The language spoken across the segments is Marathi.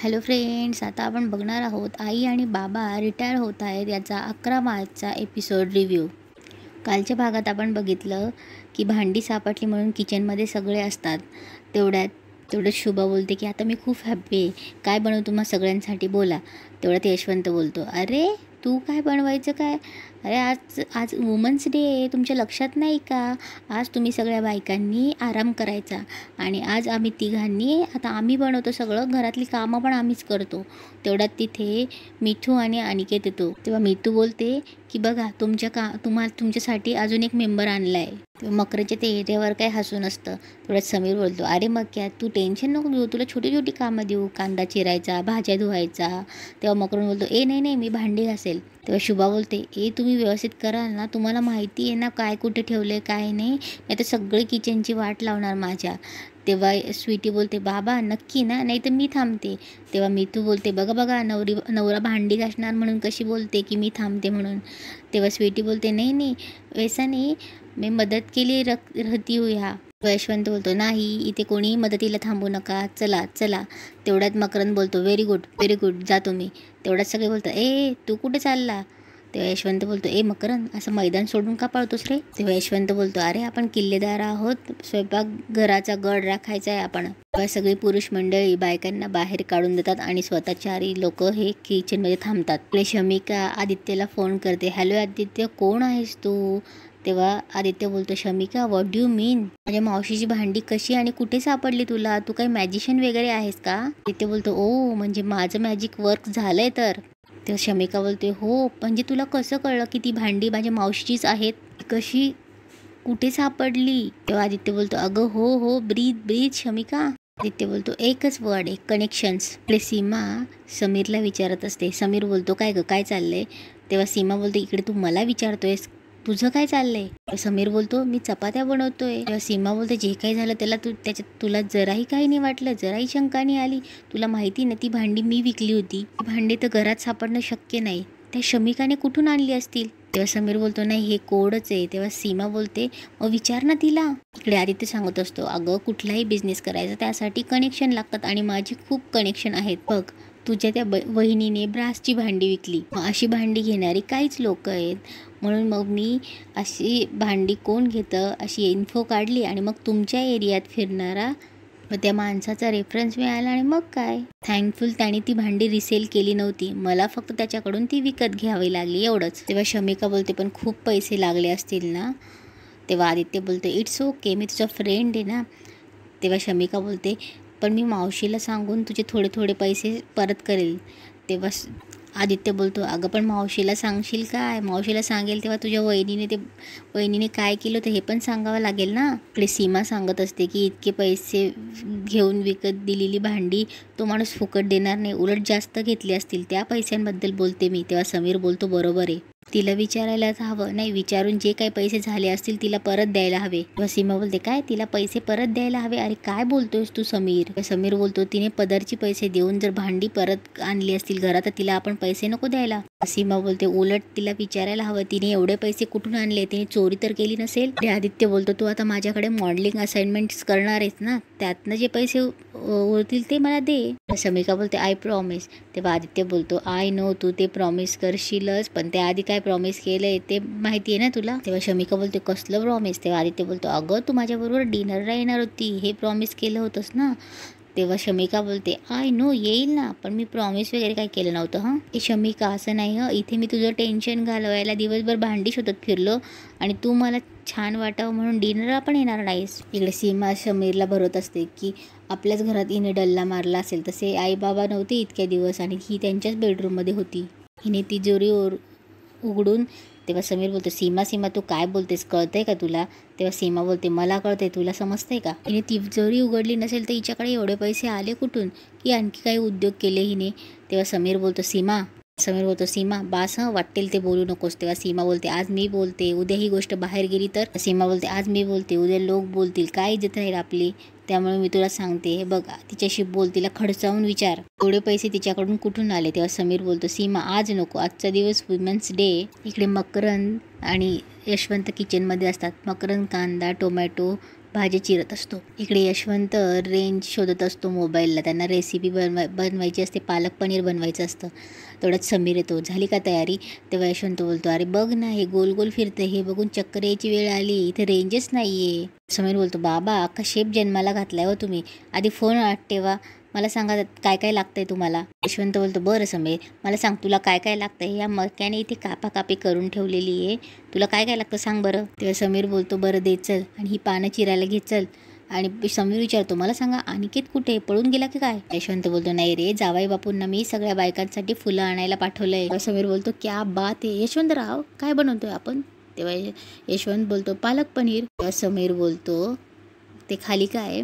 हॅलो फ्रेंड्स, आता आपण बघणार आहोत आई आणि बाबा रिटायर होत आहेत याचा 11 मार्चचा एपिसोड रिव्ह्यू. कालच्या भागात आपण बघितलं की भांडी सापडली म्हणून किचनमध्ये सगळे असतात. तेवढ्यात शुभा बोलते की आता मी खूप हॅप्पी आहे, काय बनवू तुम्हा सगळ्यांसाठी बोला. तेवढ्यात यशवंत बोलतो, अरे तू काय बनवायचं काय? अरे आज आज वुमन्स डे आहे, तुमच्या लक्षात नाही का? आज तुम्ही सगळ्या बायकांनी आराम करायचा आणि आज आम्ही तिघांनी आता आम्ही बनवतो सगळं, घरातली कामं पण आम्हीच करतो. तेवढ्यात तिथे मिठू आणि अनिकेत येतो. तेव्हा मिठू बोलते की बघा तुमच्यासाठी अजून एक मेंबर आणला आहे. मकरच्या ते एरियावर काय हसू नसतं. तेवढ्यात समीर बोलतो, अरे मग क्या तू टेन्शन नको घेऊ, तुला छोटी छोटी कामं देऊ, कांदा चिरायचा, भाज्या धुवायचा. तेव्हा मकरून बोलतो, नाही मी भांडी घासेल. तेव्हा शुभा बोलते, तुम्ही व्यवस्थित कराल ना? तुम्हाला माहिती आहे ना काय कुठे ठेवलं आहे काय नाही तर सगळी किचनची वाट लावणार माझ्या. तेव्हा स्वीटी बोलते, बाबा नक्की ना, नाही तर मी थांबते. तेव्हा मितू बोलते, बघा नवरा भांडी घासणार म्हणून कशी बोलते की मी थांबते म्हणून. तेव्हा स्वीटी बोलते, नाही वैसा नाही, मी मदत केली रहती हूँ ह्या. यशवंत बोलतो, नाही इथे कोणीही मदतीला थांबू नका, चला. तेवढ्यात मकरंद बोलतो, व्हेरी गुड जातो मी. तेवढ्यात सगळे बोलतात, तू कुठे चालला? तेव्हा यशवंत बोलतो, मकरंद असं मैदान सोडून का पळतोस रे? तेव्हा यशवंत बोलतो, अरे आपण किल्लेदार आहोत, स्वयंपाकघराचा गड राखायचा आहे आपण. तेव्हा सगळी पुरुष मंडळी बायकांना बाहेर काढून देतात आणि स्वतः 4 लोक हे किचनमध्ये थांबतात. आपले शमिका आदित्यला फोन करते, हॅलो आदित्य, कोण आहेस तू? तेव्हा आदित्य बोलतो, शमिका व्हॉट डू यू मीन? माझ्या मावशीची भांडी कशी आणि कुठे सापडली तुला? तू काही मॅजिशियन वगैरे आहेस का? आदित्य बोलतो, ओ म्हणजे माझं मॅजिक वर्क झालंय तर. तेव्हा शमिका बोलते, हो म्हणजे तुला कसं कळलं की ती भांडी माझ्या मावशीचीच आहेत? कशी कुठे सापडली? तेव्हा आदित्य बोलतो, अगं हो ब्रीथ शमिका. आदित्य बोलतो, एकच वर्ड आहे, कनेक्शन्स. आपले सीमा समीरला विचारत असते. समीर बोलतो, काय चाललंय? तेव्हा सीमा बोलते, इकडे तू मला विचारतोयस, तुझं काय चाललंय? समीर बोलतो, मी चपात्या बनवतोय. तेव्हा सीमा बोलते, जे काही झालं तुला जराही काही नाही वाटलं, जराही शंका नाही आली? तुला माहिती ना ती भांडी मी विकली होती, ती भांडी तर घरात सापडणं शक्य नाही, त्या शमिकाने कुठून आणली असतील? तेव्हा समीर बोलतो, नाही हे कोडच आहे. तेव्हा सीमा बोलते, मग विचार ना तिला. इकडे आदित्य सांगत असतो, अगं कुठलाही बिझनेस करायचा त्यासाठी कनेक्शन लागतात आणि माझी खूप कनेक्शन आहेत. बघ तुझ्या त्या वहिनीने ब्रासची भांडी विकली, मग अशी भांडी घेणारी काहीच लोक आहेत, म्हणून मग मी अशी भांडी कोण घेतं अशी इन्फो काढली आणि मग तुमच्या एरियात फिरणारा मग त्या माणसाचा रेफरन्स मिळाला आणि मग काय थँकफुल त्याने ती भांडी रिसेल केली नव्हती, मला फक्त त्याच्याकडून ती विकत घ्यावी लागली एवढंच. तेव्हा शमिका बोलते, पण खूप पैसे लागले असतील ना? तेव्हा आदित्य बोलते, इट्स ओके, मी तुझा फ्रेंड आहे ना. तेव्हा शमिका बोलते, पण मी मावशीला सांगून तुझे थोडे पैसे परत करेल. तेव्हा आदित्य बोलतो, अगं पण मावशीला सांगशील काय? मावशीला सांगेल तेव्हा तुझ्या वहिनीने काय केलं ते हे पण सांगावं लागेल ना. आपली सीमा सांगत असते की इतके पैसे घेऊन विकत दिलेली भांडी तो माणूस फुकट देणार नाही, उलट जास्त घेतली असतील, त्या पैशांबद्दल बोलते मी. तेव्हा समीर बोलतो, बरोबर आहे, तिला विचारायलाच हवं, नाही विचारून जे काही पैसे झाले असतील तिला परत द्यायला हवे. तेव्हा सीमा बोलते, काय तिला पैसे परत द्यायला हवे? अरे काय बोलतोयस तू समीर? समीर बोलतो, तिने पदरची पैसे देऊन जर भांडी परत आणली असतील घरात तर तिला आपण पैसे नको द्यायला. सीमा बोलते, उलट तिला विचारायला हवं, तिने एवढे पैसे कुठून आणले, तिने चोरी तर केली नसेल. आदित्य बोलतो, तू आता माझ्याकडे मॉडेलिंग असाइनमेंट्स करणार आहेस ना, त्यातनं जे पैसे उरतील ते मला दे. समिका बोलते, आय प्रॉमिस. तेव्हा आदित्य बोलतो, आय नो तू ते प्रॉमिस करशीलच, पण त्याआधी काय प्रॉमिस केलंय ते माहिती आहे ना तुला? तेव्हा शमिका बोलते, कसलं प्रॉमिस? तेव्हा आदित्य बोलतो, अगं तू माझ्याबरोबर डिनरला येणार होती, हे प्रॉमिस केलं होतंस ना. तेव्हा शमिका बोलते, आय नो येईल ना, पण मी प्रॉमिस वगैरे काय केलं नव्हतं. हे शमिका असं नाही इथे मी तुझं टेन्शन घालवायला दिवसभर भांडी शोधत फिरलो आणि तू मला छान वाटावं म्हणून डिनरला पण येणार नाहीस. इकडे सीमा समीरला भरत असते की आपल्याच घरात हिने डल्ला मारला असेल, तसे आई बाबा नव्हते इतक्या दिवस आणि ही त्यांच्याच बेडरूममध्ये होती. हिने तिजोरी उघडून. तेव्हा समीर बोलतो, सीमा तू काय बोलतेस, कळतंय का तुला? तेव्हा सीमा बोलते, मला कळतंय, तुला समजतंय का? हिने तिजोरी उघडली नसेल तर हिच्याकडे एवढे पैसे आले कुठून, की आणखी काही उद्योग केले हिने? तेव्हा समीर बोलतो, सीमा बास वाटेल ते बोलू नकोस. तेव्हा सीमा बोलते, आज मी बोलते, उद्या ही गोष्ट बाहेर गेली तर? सीमा बोलते, आज मी बोलते, उद्या लोक बोलतील, काय इज्जत राहील आपली, त्यामुळे मी तुला सांगते, हे बघ तिच्याशी बोल, तिला खडसावून विचार एवढे पैसे तिच्याकडून कुठून आले. तेव्हा समीर बोलतो, सीमा आज नको, आजचा दिवस वुमेन्स डे. इकडे मकरंद आणि यशवंत किचनमध्ये असतात. मकरंद कांदा टोमॅटो भाजी चिरत असतो. इकडे यशवंत रेंज शोधत असतो मोबाईलला. त्यांना रेसिपी बनवायची असते, पालक पनीर बनवायचं असतं. तेवढ्यात समीर येतो. झाली का तयारी? तेव्हा यशवंत बोलतो, अरे बघ ना, हे गोल गोल फिरते, हे बघून चक्कर यायची वेळ आली, इथे रेंजच नाही आहे. समीर बोलतो, बाबा अख्खा शेप जन्माला घातलाय हो तुम्ही, आधी फोन आत ठेवा, मला सांगा काय काय लागतंय तुम्हाला. यशवंत बोलतो, बरं समीर, मला सांग तुला काय काय लागतंय. या मक्याने इथे कापाकापी करून ठेवलेली आहे, तुला काय काय लागतं सांग बरं. तेव्हा समीर बोलतो, बरं दे चल, आणि ही पानं चिरायला घे चल. आणि समीर विचारतो, मला सांगा अनिकेत कुठे, पळून गेला की काय? यशवंत बोलतो, नाही रे, जावाई बापूंना मी सगळ्या बायकांसाठी फुलं आणायला पाठवलंय. समीर बोलतो, क्या बात आहे यशवंतराव, काय बनवतोय आपण? तेव्हा यशवंत बोलतो, पालक पनीर. तेव्हा समीर बोलतो, ते खाली काय?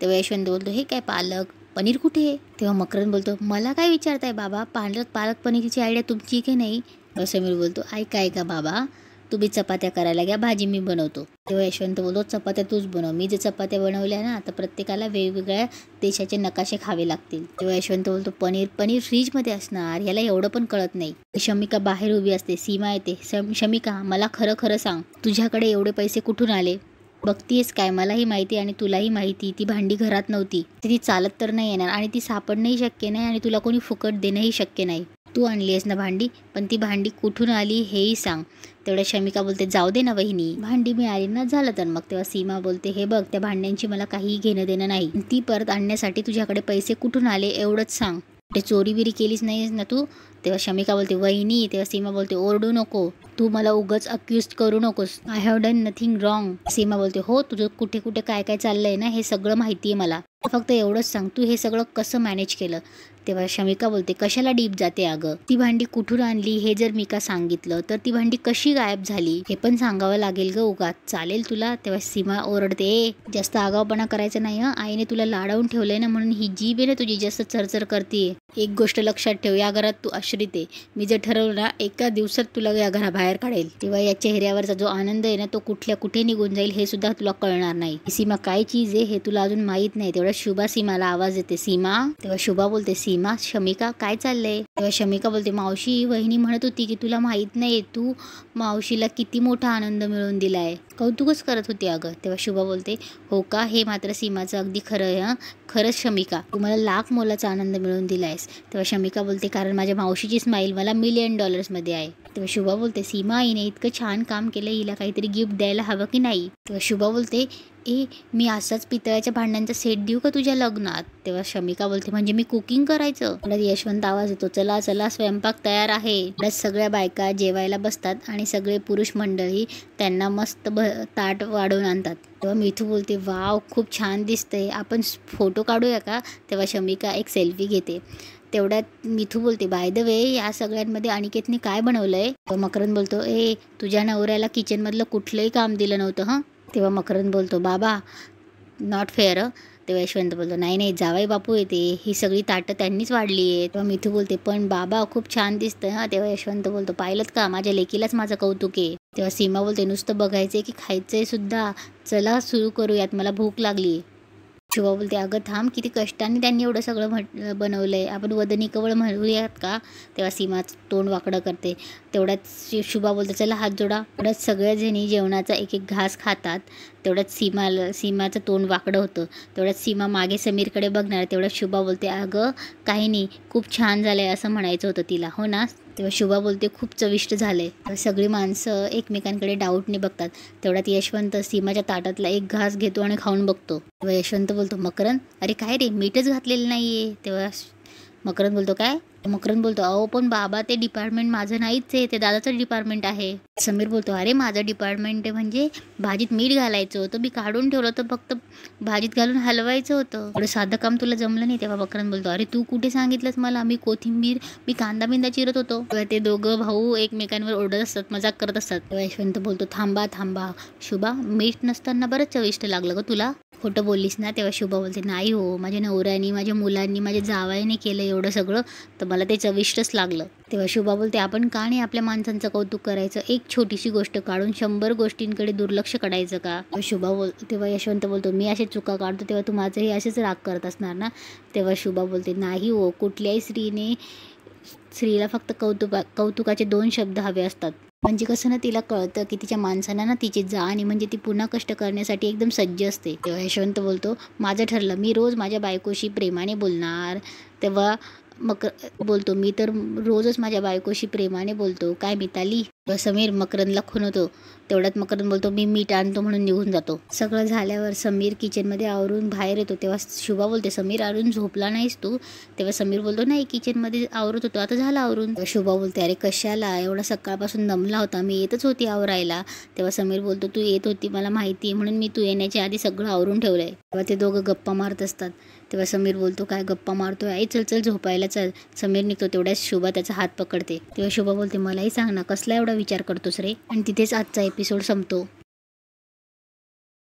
तेव्हा यशवंत बोलतो, हे काय पालक पनीर कुठे आहे? तेव्हा मकरंद बोलतो, मला काय विचारताय बाबा, पालक पनीरची आयडिया तुमची की नाही? तेव्हा समीर बोलतो, ऐका बाबा, तुम्ही चपात्या करायला घ्या, भाजी मी बनवतो. तेव्हा यशवंत बोलतो, चपात्या तूच बनव, मी जे चपात्या बनवल्या ना, तर प्रत्येकाला वेगवेगळ्या देशाचे नकाशे खावे लागतील. तेव्हा यशवंत बोलतो, पनीर फ्रीजमध्ये असणार, याला एवढं पण कळत नाही. शमिका बाहेर उभी असते. सीमा येते. शमिका, मला खरं खरं सांग, तुझ्याकडे एवढे पैसे कुठून आले? बघतीयस काय, मलाही माहिती आणि तुलाही माहिती, ती भांडी घरात नव्हती, ती चालत तर नाही येणार आणि ती सापडणंही शक्य नाही आणि तुला कोणी फुकट देणंही शक्य नाही. तू आणली आहेस ना भांडी, पण ती भांडी कुठून आली हेही सांग. तेवढ्या शमिका बोलते, जाऊ दे ना वहिनी, भांडी मिळाली ना, झालं तर मग. तेव्हा सीमा बोलते, हे बघ, त्या भांड्यांची मला काहीही घेणं देणं नाही, ती परत आणण्यासाठी तुझ्याकडे पैसे कुठून आले एवढंच सांग. ते चोरी बिरी केलीच नाहीस ना तू? तेव्हा शमिका बोलते, वहिनी. तेव्हा सीमा बोलते, ओरडू नको, तू मला उगाच अक्यूज करू नकोस, I have done nothing wrong. Seema बोलते, हो, तुझं कुठे कुठे काय काय चाललंय ना, हे सगळं माहिती आहे मला, फक्त एवढंच सांग, तू हे सगळं कसं मॅनेज केलं? तेव्हा शमिका बोलते, कशाला डीप जाते अगं, ती भांडी कुठून आणली हे जर मी का सांगितलं तर ती भांडी कशी गायब झाली हे पण सांगावं लागेल ग उगाच, चालेल तुला? तेव्हा सीमा ओरडते, जास्त आगावपणा करायचं नाही हं, आईने तुला लाडावून ठेवलंय ना, म्हणून ही जीभ आहे ना तुझी जास्त चरचर करते. एक गोष्ट लक्षात ठेव, या घरात तू आश्रित आहे, मी जर ठरवलं ना एका दिवसात तुला या घराबाहेर काढेल. तेव्हा या चेहऱ्यावरचा जो आनंद आहे ना, तो कुठे निघून जाईल हे सुद्धा तुला कळणार नाही. सीमा काय चीज आहे हे तुला अजून माहित नाही. तेवढ्या शुभा सीमाला आवाज येते, सीमा. तेव्हा शुभा बोलते, सीमा, शमिका काय चाललंय? तेव्हा शमिका बोलते, मावशी, वहिनी म्हणत होती की तुला माहित नाही, तू मावशीला किती मोठा आनंद मिळवून दिलाय, कौतुकच करत होती अगं. तेव्हा शुभा बोलते, हो का, हे मात्र सीमाचं अगदी खरं आहे. खरंच शमिका, तू मला लाख मोलाचा आनंद मिळवून दिलायस. तेव्हा शमिका बोलते, कारण माझ्या मावशीची स्माईल मला $1,000,000 मध्ये आहे. तेव्हा शुभा बोलते, सीमा, हिने इतकं छान काम केलं, हिला काहीतरी गिफ्ट द्यायला हवं की नाही? तेव्हा शुभा बोलते, मी असाच पितळ्याच्या भांड्यांचा सेट देऊ का तुझ्या लग्नात? तेव्हा शमिका बोलते, म्हणजे मी कुकिंग करायचं? यशवंत आवाज येतो, चला चला, स्वयंपाक तयार आहे. सगळ्या बायका जेवायला बसतात आणि सगळे पुरुष मंडळी त्यांना मस्त ताट वाढवून आणतात. तेव्हा मिठू बोलते, वाव, खूप छान दिसतंय, आपण फोटो काढूया का? तेव्हा शमिका एक सेल्फी घेते. तेवढ्यात मिठू बोलते, बाय द वे, या सगळ्यांमध्ये अनिकेतने काय बनवलंय? मकरंद बोलतो, तुझ्या नवऱ्याला किचनमधलं कुठलंही काम दिलं नव्हतं हं. तेव्हा मकरंद बोलतो, बाबा, नॉट फेअर. तेव्हा यशवंत बोलतो, नाही जावाई बापू येते, ही सगळी ताटं त्यांनीच वाढली आहे. तेव्हा मिठू बोलते, पण बाबा खूप छान दिसतंय हा. तेव्हा यशवंत बोलतो, पाहिलं का, माझ्या लेकीलाच माझं कौतुक आहे. तेव्हा सीमा बोलते, नुसतं बघायचंय की खायचंय सुद्धा, चला सुरू करूयात, मला भूक लागली. शुभा बोलते, अगं थांब, किती कष्टाने त्यांनी एवढं सगळं बनवलंय, आपण वदनी कवळ म्हणूयात का? तेव्हा सीमा तोंड वाकडं करते. तेवढ्यात शुभा बोलते, चला हात जोडा. तेवढ्यात सगळ्याजणी जेवणाचा एक घास खातात. तेवढ्यात सीमाचं तोंड वाकडं होतं. तेवढ्यात सीमा मागे समीरकडे बघणार. तेवढ्यात शुभा बोलते, अगं काही नाही, खूप छान झालंय असं म्हणायचं होतं तिला, हो ना? तेव्हा शुभा बोलते, खूप चविष्ट झालंय. सगळी माणसं एकमेकांकडे डाऊटने बघतात. तेवढ्यात यशवंत सीमाच्या ताटातला एक घास घेतो आणि खाऊन बघतो. तेव्हा यशवंत बोलतो, मकरंद, अरे काय रे, मीठच घातलेलं नाहीये. तेव्हा मकरंद बोलतो, काय? मकरंद बोलतो, अहो पण बाबा, ते डिपार्टमेंट माझं नाहीच आहे, ते दादाचं डिपार्टमेंट आहे. समीर बोलतो, अरे माझं डिपार्टमेंट आहे म्हणजे भाजीत मीठ घालायचं होतं, मी काढून ठेवलं होतं, फक्त भाजीत घालून हलवायचं होतं, एवढं साधं काम तुला जमलं नाही. तेव्हा मकरंद बोलतो, अरे तू कुठे सांगितलंस मला, मी कोथिंबीर, मी कांदा बिंदा चिरत होतो. तेव्हा ते दोघं भाऊ एकमेकांवर ओरडत असतात, मजाक करत असतात. तेव्हा यशवंत बोलतो, थांबा शुभा, मीठ नसताना बरंच चविष्ट लागलं ग तुला, खोटं बोललीस ना? तेव्हा शुभा बोलते, नाही हो, माझ्या नवऱ्यानी, माझ्या मुलांनी, माझ्या जावाईने केलं एवढं सगळं, तर मला ते चविष्टच लागलं. तेव्हा शुभा बोलते, आपण का नाही आपल्या माणसांचं कौतुक करायचं, एक छोटीशी गोष्ट काढून 100 गोष्टींकडे दुर्लक्ष करायचं का? तेव्हा यशवंत बोलतो, मी असे चुका काढतो तेव्हा तू माझंही असेच राग करत असणार ना? तेव्हा शुभा बोलते, नाही हो, कुठल्याही स्त्रीला फक्त कौतुकाचे 2 शब्द हवे असतात, म्हणजे कसं ना, तिला कळतं की तिच्या माणसांना ना तिची जाण म्हणजे ती पुन्हा कष्ट करण्यासाठी एकदम सज्ज असते. तेव्हा यशवंत बोलतो, माझं ठरलं, मी रोज माझ्या बायकोशी प्रेमाने बोलणार. तेव्हा बोलतो, मी तर रोजच माझ्या बायकोशी प्रेमाने बोलतो, काय मिताली? समीर मकरंदला खुणवतो. तेवढ्यात मकरंद बोलतो, मी मीठ आणतो म्हणून निघून जातो. सगळं झाल्यावर समीर किचनमध्ये आवरून बाहेर येतो. तेव्हा शुभा बोलते, समीर अजून झोपला नाहीस तू? तेव्हा समीर बोलतो, नाही, किचनमध्ये आवरत होतो, आता झालं आवरून. शुभा बोलते, अरे कशाला, एवढा सकाळपासून दमला होता, मी येतच होती आवरायला. तेव्हा समीर बोलतो, तू येत होती मला माहिती आहे, म्हणून मी तू येण्याच्या आधी सगळं आवरून ठेवलंय. तेव्हा ते दोघं गप्पा मारत असतात. तेव्हा समीर बोलतो, काय गप्पा मारतोय? आई चल चल झोपायला चल. समीर निघतो. तेवढ्याच शुभा त्याचा हात पकडते. तेव्हा शुभा बोलते, मलाही सांग ना, कसला एवढा विचार करतोस रे? आणि तिथेच आजचा एपिसोड संपतो.